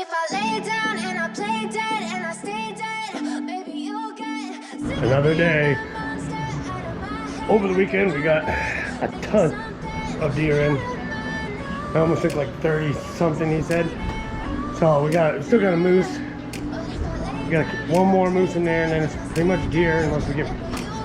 if I lay down and I play dead and I stay dead, maybe you'll get Another day. Over the weekend, we got a ton of deer in. I almost think like 30 something, he said. So we still got a moose. We got one more moose in there, and then it's pretty much deer unless we get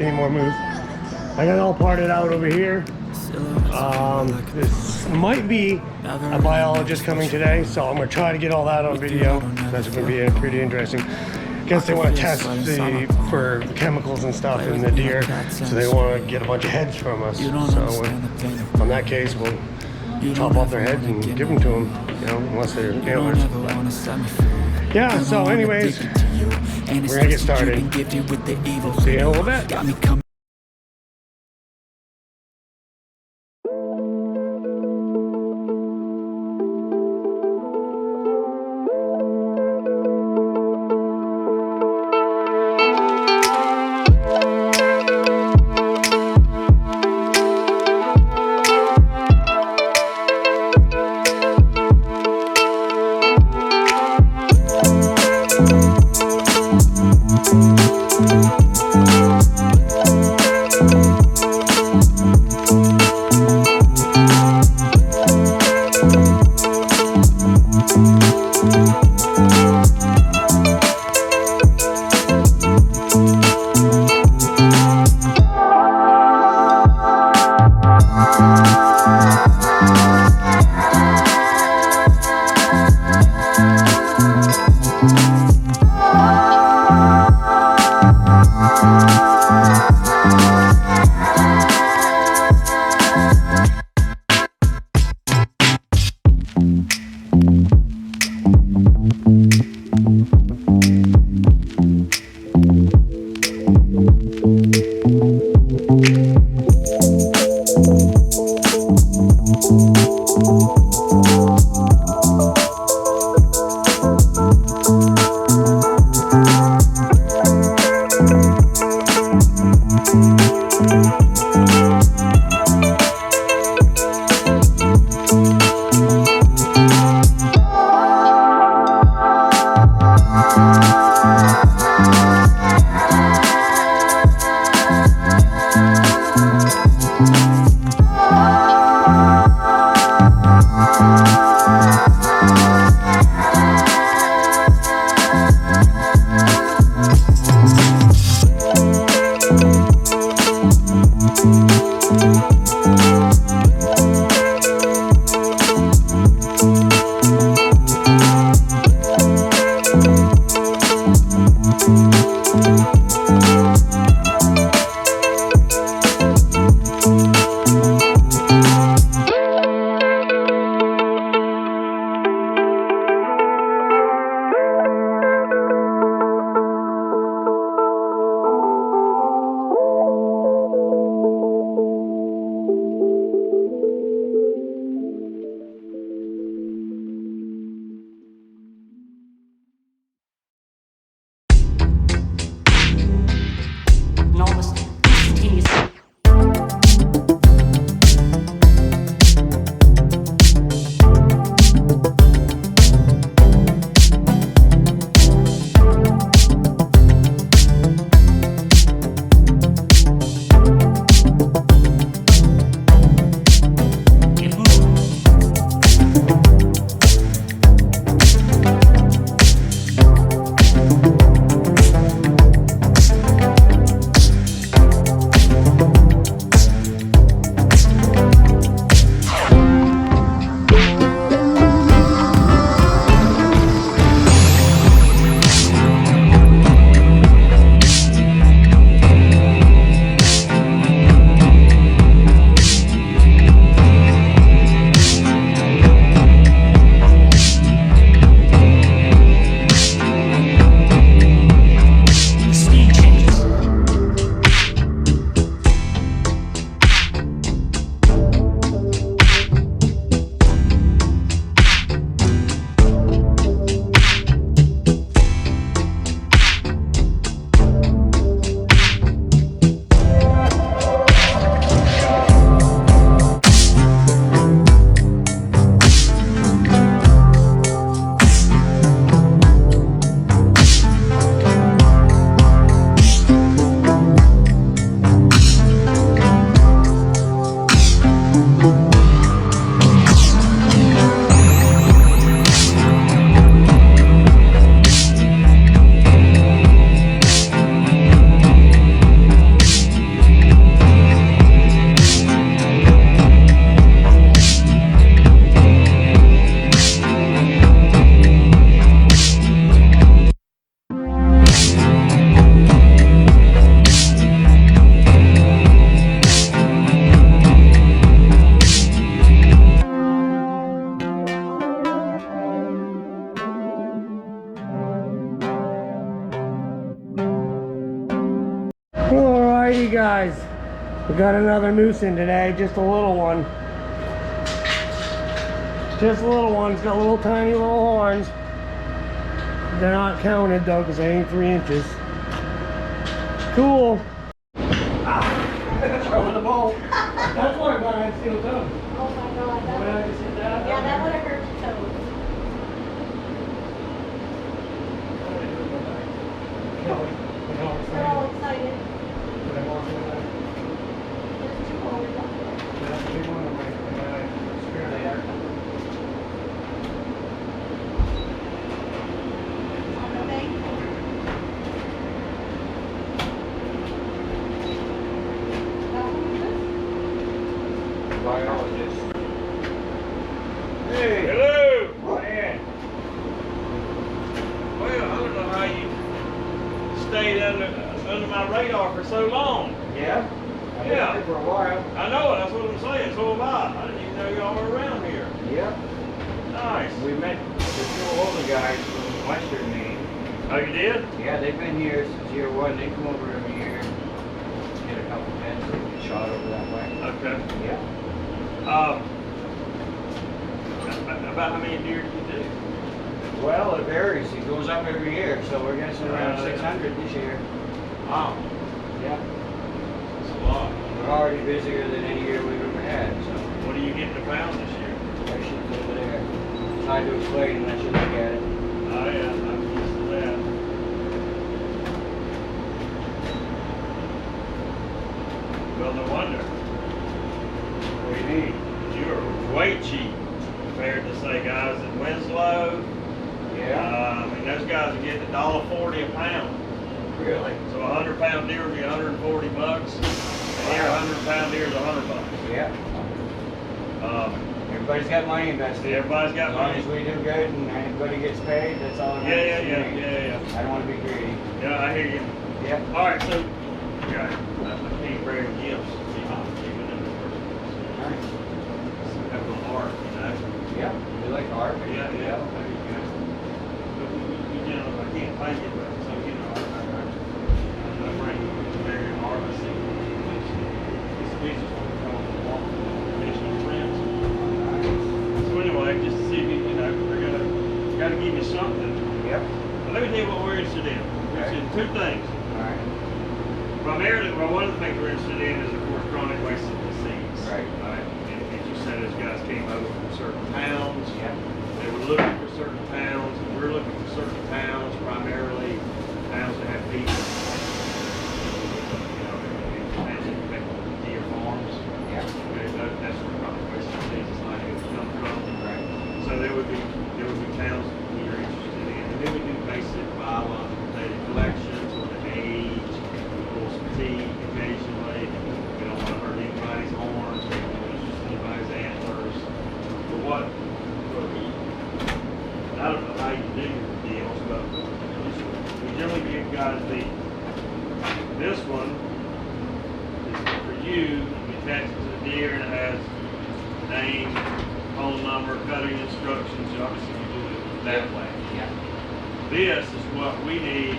any more moose. I got it all parted out over here. This might be a biologist coming today, so I'm gonna try to get all that on video. That's gonna be pretty interesting. I guess they want to test for the chemicals and stuff in the deer, so they want to get a bunch of heads from us. So in that case, we'll chop off their heads and give them to them, you know, unless they're antlers. But yeah, so anyways, we're gonna get started. See you in a little bit. Alrighty guys, we got another moose in today, just a little one. Just a little one, it's got little tiny little horns. They're not counted though, because they ain't 3 inches. Cool. Throwing the ball. That's why I'm gonna have steel toe. Oh my god, that When I would, just hit that. yeah, that would have hurt your toes. They're all excited. There's 2 more left. On the bank. That one was this? Biologist. Hey, Hello. Brian. Well, I don't know how you stayed under my radar for so long. Yeah? I've been Yeah. here for a while. I know it, that's what I'm saying, so have I. I didn't even know y'all were around here. Yep. Nice. We met the 2 older guys from Western Maine. Oh, you did? Yeah, they've been here since year 1. They come over every year. Get a couple pens and get shot over that way. Okay. Yeah. About how many deer do you do? Well, it varies. It goes up every year, so we're guessing around 600 this year. Wow, Yeah. that's a lot. We're already busier than any year we've ever had, so What are you getting a pound this year? that shit's over there. It's hard to explain unless you look at it. Oh yeah, I'm used to that. Well, no wonder. What do you need? You're way cheap compared to, say, guys in Winslow. Yeah. I mean, those guys are getting $1.40 a pound. Really? So a 100-pound deer would be $140. And here, a 100-pound deer is $100. Yeah. Um, Everybody's got money invested. Everybody's got As long money. as we do good and everybody gets paid, that's all that yeah, matters yeah, to me. yeah. I don't want to be greedy. Yeah, I hear you. Yeah. All right, so, okay, I can't bring gifts. Even in the first place. Nice. Have a little art, you know? Yeah. We like art. Yeah, yeah. There you go. But you know, I can't paint it, but so, you know, I bring very art. I see. These pieces will come from one additional friends. So anyway, just to see if you know, they're gotta give you something. Yep. Well, let me tell you what we're interested in. We're interested in 2 things. All right. Primarily, well, one of the things we're interested in is, of course, chronic wasting disease. Right. And as you said, those guys came over from certain towns. Yeah. They were looking for certain towns, and we're looking for certain towns, primarily towns that have people. You know, towns that make deer farms. Yeah. Okay, that's where chronic wasting disease is not going to come from. Right. So there would be towns that we're interested in, and then we do basic biological data collections or the age, a little fatigue occasionally. We don't want to hurt anybody's horns, we don't want to use anybody's antlers. But what we, I don't know how you do your deals, but we generally give guys this one is for you, you attach it to the deer and it has name, phone number, cutting instructions. Obviously, you do it that way. Yeah. This is what we need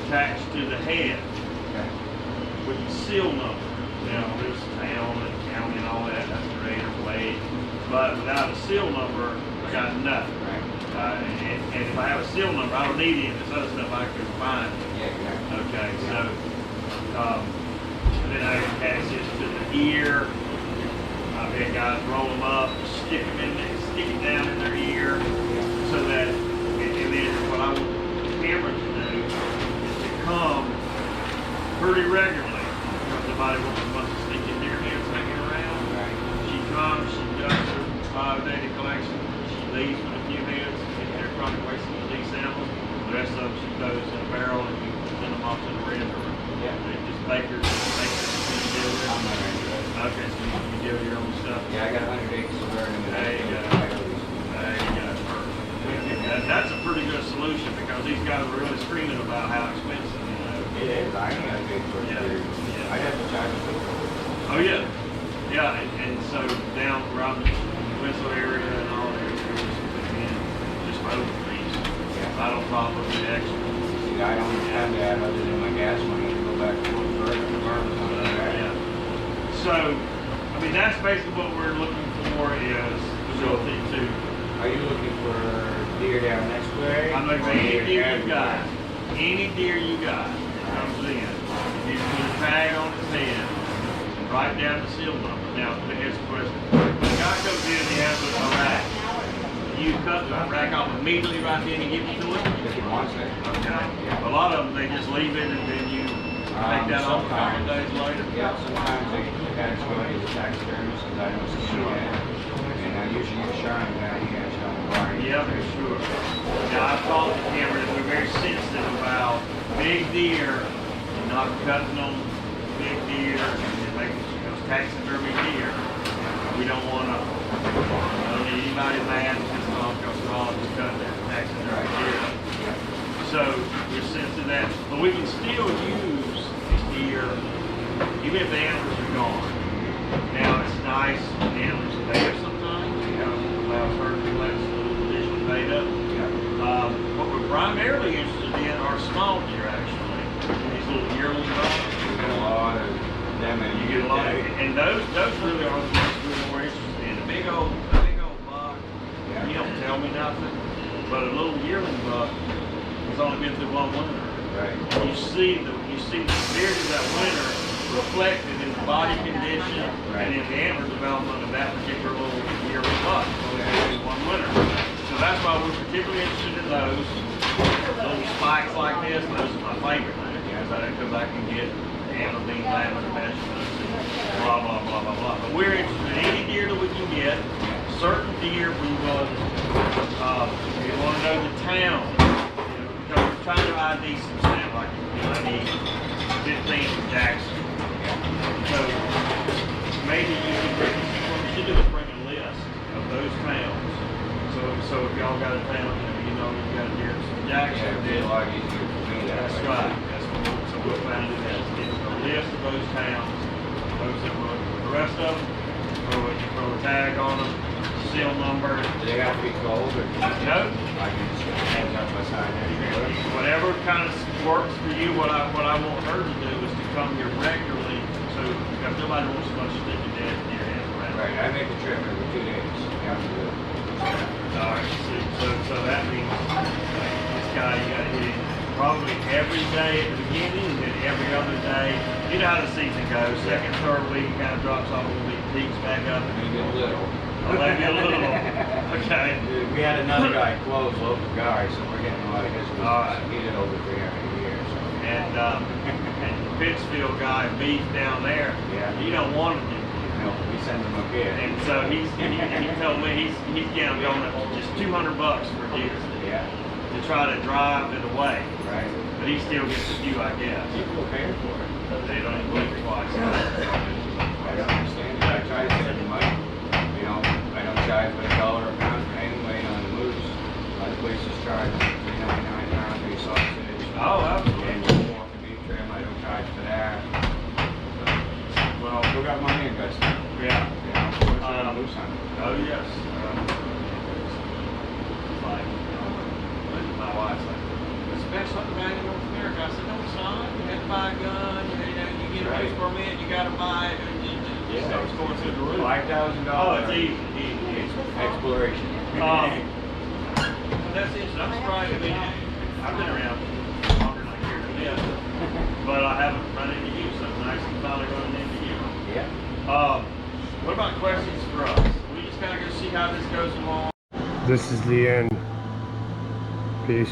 attached to the head Okay. with the seal number. Now, there's town and county and all that. That's great or weight. But without a seal number, I got nothing. Right. And if I have a seal number, I don't need any of this other stuff. I can find it. Yeah, exactly. Okay, so then I attach this to the ear. I've had guys roll them up, stick it down in their ear, so that, and then what I want the camera to do is to come pretty regularly. Because nobody wants a bunch of stinking deer heads hanging around. Right. She comes, she does her 5-data collection, she leaves with a few heads, get their chronic wasting disease samples. The rest of them she throws in a barrel and you send them off to the red river. Yeah. They just bakers, you deal with. I'm not ready for that. Okay, so you deal with your own stuff. Yeah, I got 100 acres of burning. There you go. There you go. Perfect. That's a pretty good solution because these guys are really screaming about how expensive, you know. It is. I ain't got a big for it. Yeah. Yeah. I'd have to charge a bit for it. Oh yeah. Yeah, and so down around the Winslow area and all that, just road fees. Yeah. I don't follow the extra. See, I don't have that other than my gas money to go back to work further. So, I mean, that's basically what we're looking for is ability to. Are you looking for deer down next way? I'm looking for or any deer you everywhere? got. Any deer you got comes in. You put a tag on its head, and write down the seal number. Now, here's the question. When a guy comes in and he has a rack, you cut the rack off immediately right then and give it to him? If he wants it. Okay. A lot of them, they just leave it and then you take that off a couple of days later. Yeah, sometimes they gotta go to the taxidermist because I don't see Sure. that. And I usually use Sean down here, Sean Barney. Yeah, for sure. Now, I've talked to Cameron that we're very sensitive about big deer and not cutting them big deer and making those taxidermy deer. We don't want to, I don't need anybody mad because we're all just cutting their taxidermy deer. So we're sensitive to that. But we can still use these deer even if the antlers are gone. Now, it's nice when the antlers are there sometimes. You know, allows her to let us a little additional data. What we're primarily interested in are small deer, actually. These little yearling bucks. You get a lot of them and You get a lot of, and those really are the ones we're more interested in. A big old buck, you don't tell me nothing, but a little yearling buck has only been through one winter. Right. You see the severity of that winter reflected in the body condition and in the antler development of that particular little yearling buck. Only been through one winter. So that's why we're particularly interested in those. Little spikes like this, those are my favorite things. Because I can get antler beans, antler measurements, and blah, blah, blah, blah, blah. But we're interested in any deer that we can get. Certain deer we want to know the town. Because we're trying to ID some stuff, like I need 15 from Jackson. So maybe what we should do is bring a list of those towns. So if y'all got a town, you know you got a deer from Jackson. Yeah, it'd be a lot easier for me that That's way. right. So we'll plan to do that. Get a list of those towns, those that will, the rest of them, throw a tag on them, seal number. Do they have to be cold or? No. I can just hang up my sign anywhere. Whatever kind of works for you, what I want her to do is to come here regularly, so if nobody wants so much to stick a dead deer in around. Right, I make a trip every 2 days. Down to the. Alright, so that means this guy, you gotta hit him probably every day at the beginning, and then every other day. You know how the season goes, second, third week, it kind of drops off a little bit, peaks back up. Maybe a little. Maybe a little, okay. We had another guy close, local guy, so we're getting a lot of his business. All right. He did over 300 years. So. And the Pittsfield guy, Beef down there, Yeah. you don't want him to. No, we send him up here. And so he told me he's going just $200 for deer Yeah, to try to drive it away. right. But he still gets a few, I guess. People pay for it. They don't even blink twice. I don't understand it. I try to save the money. You know, I don't charge but $1 a pound for anyway on the moose. Other places charge $3.99 a pound for your sausage. Oh, absolutely. And you want the beef trim, I don't charge for that. Well, we got money invested. Yeah. You know, what's on a moose hunt? Oh, yes. Like, my wife's like, it's the best hunting ground in North America. I said, no, it's not. You have to buy a gun. You get a Right. moose permit. You got to buy it. And it just starts going through the roof. $5,000. Oh, it's easy. Exploration. That's it. I'm surprised. I mean, I've been around longer than I care to live, but I haven't run into you. So it's nice to finally run into you. Yeah. What about questions for us? We just gotta go see how this goes along. This is the end. Peace.